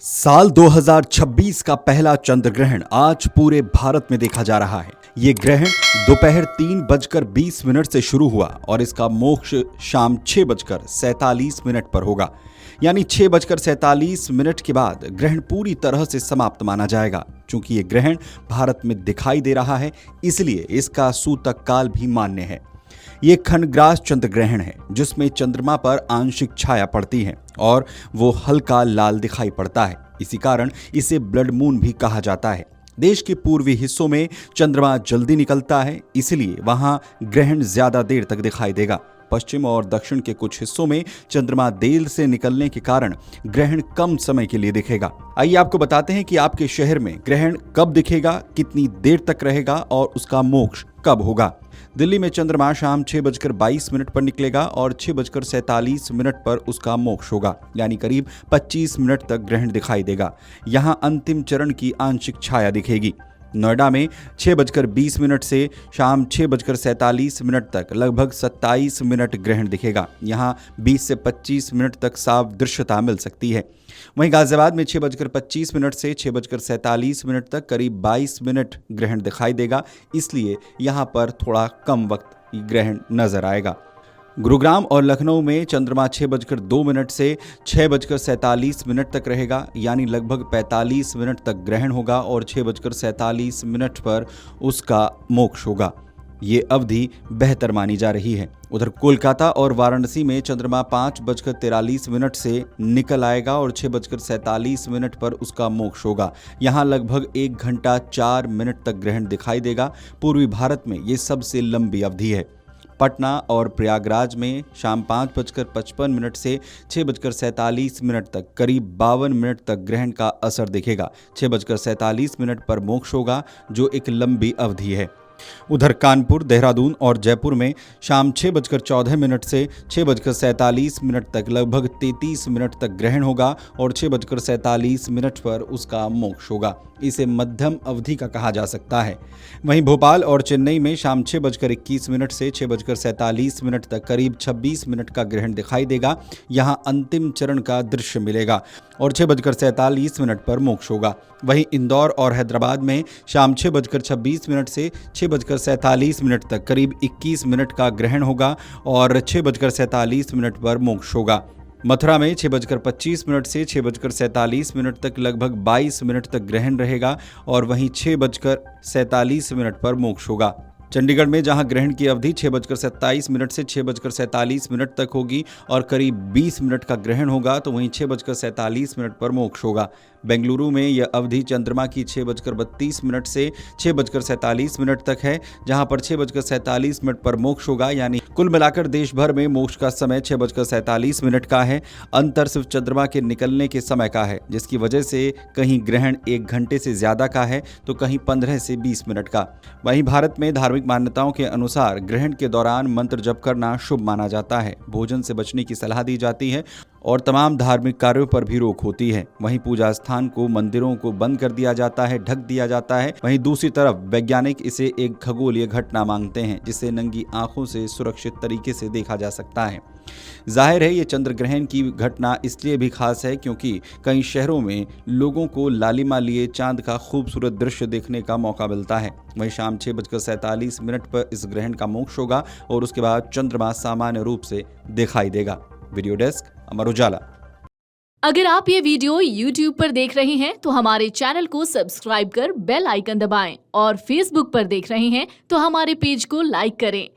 साल 2026 का पहला चंद्र ग्रहण आज पूरे भारत में देखा जा रहा है। ये ग्रहण दोपहर 3:20 से शुरू हुआ और इसका मोक्ष शाम 6:47 पर होगा। यानी 6:47 के बाद ग्रहण पूरी तरह से समाप्त माना जाएगा। चूंकि ये ग्रहण भारत में दिखाई दे रहा है, इसलिए इसका सूतक काल भी मान्य है। ये खंडग्रास चंद्र ग्रहण है, जिसमें चंद्रमा पर आंशिक छाया पड़ती है और वो हल्का लाल दिखाई पड़ता है। इसी कारण इसे ब्लड मून भी कहा जाता है। देश के पूर्वी हिस्सों में चंद्रमा जल्दी निकलता है, इसलिए वहां ग्रहण ज्यादा देर तक दिखाई देगा। पश्चिम और दक्षिण के कुछ हिस्सों में चंद्रमा देर से निकलने के कारण ग्रहण कम समय के लिए दिखेगा। आइए आपको बताते हैं कि आपके शहर में ग्रहण कब दिखेगा, कितनी देर तक रहेगा और उसका मोक्ष कब होगा। दिल्ली में चंद्रमा शाम 6:22 पर निकलेगा और 6:47 पर उसका मोक्ष होगा, यानी करीब 25 मिनट तक ग्रहण दिखाई देगा। यहां अंतिम चरण की आंशिक छाया दिखेगी। नोएडा में 6:20 से शाम 6:47 तक लगभग 27 मिनट ग्रहण दिखेगा। यहां 20 से 25 मिनट तक साफ दृश्यता मिल सकती है। वहीं गाजियाबाद में 6:25 से 6:47 तक करीब 22 मिनट ग्रहण दिखाई देगा, इसलिए यहां पर थोड़ा कम वक्त ग्रहण नजर आएगा। गुरुग्राम और लखनऊ में चंद्रमा 6:02 से 6:47 तक रहेगा, यानी लगभग 45 मिनट तक ग्रहण होगा और 6:47 पर उसका मोक्ष होगा। ये अवधि बेहतर मानी जा रही है। उधर कोलकाता और वाराणसी में चंद्रमा 5:43 से निकल आएगा और 6:47 पर उसका मोक्ष होगा। यहाँ लगभग 1 घंटा 4 मिनट तक ग्रहण दिखाई देगा। पूर्वी भारत में ये सबसे लंबी अवधि है। पटना और प्रयागराज में शाम 5:55 से 6:47 तक करीब 52 मिनट तक ग्रहण का असर दिखेगा। 6:47 पर मोक्ष होगा, जो एक लंबी अवधि है। उधर कानपुर, देहरादून और जयपुर में शाम 6:14 से 6:47 तक लगभग 33 मिनट तक ग्रहण होगा और 6:47 पर उसका मोक्ष होगा। इसे मध्यम अवधि का कहा जा सकता है। वहीं भोपाल और चेन्नई में शाम 6:21 से 6:47 तक करीब 26 मिनट का ग्रहण दिखाई देगा। यहां अंतिम चरण का दृश्य मिलेगा और 6:47 पर मोक्ष होगा। वहीं इंदौर और हैदराबाद में शाम 6:26 से 6:47 तक करीब 21 मिनट का ग्रहण होगा और 6:47 पर मोक्ष होगा। मथुरा में 6:25 से 6:47 तक लगभग 22 मिनट तक ग्रहण रहेगा और वहीं 6:47 पर मोक्ष होगा। चंडीगढ़ में जहां ग्रहण की अवधि 6:27 से 6:47 तक होगी और करीब 20 मिनट का ग्रहण होगा, तो वहीं 6:47 पर मोक्ष होगा। बेंगलुरु में यह अवधि चंद्रमा की 6:32 से 6:47 तक है, जहां पर 6:47 पर मोक्ष होगा। यानी कुल मिलाकर देश भर में मोक्ष का समय 6:47 का है। अंतर सिर्फ चंद्रमा के निकलने के समय का है, जिसकी वजह से कहीं ग्रहण 1 घंटे से ज्यादा का है तो कहीं 15 से 20 मिनट का। वहीं भारत में धार्मिक मान्यताओं के अनुसार ग्रहण के दौरान मंत्र जप करना शुभ माना जाता है। भोजन से बचने की सलाह दी जाती है और तमाम धार्मिक कार्यों पर भी रोक होती है। वहीं पूजा स्थान को, मंदिरों को बंद कर दिया जाता है, ढक दिया जाता है। वहीं दूसरी तरफ वैज्ञानिक इसे एक खगोलीय घटना मानते हैं, जिसे नंगी आंखों से सुरक्षित तरीके से देखा जा सकता है। जाहिर है ये चंद्र ग्रहण की घटना इसलिए भी खास है क्योंकि कई शहरों में लोगों को लालिमा लिए चांद का खूबसूरत दृश्य देखने का मौका मिलता है। वहीं शाम 6:47 पर इस ग्रहण का मोक्ष होगा और उसके बाद चंद्रमा सामान्य रूप से दिखाई देगा। Video desk, Amar Ujala. अगर आप ये वीडियो YouTube पर देख रहे हैं तो हमारे चैनल को सब्सक्राइब कर बेल आइकन दबाएं और Facebook पर देख रहे हैं तो हमारे पेज को लाइक करें।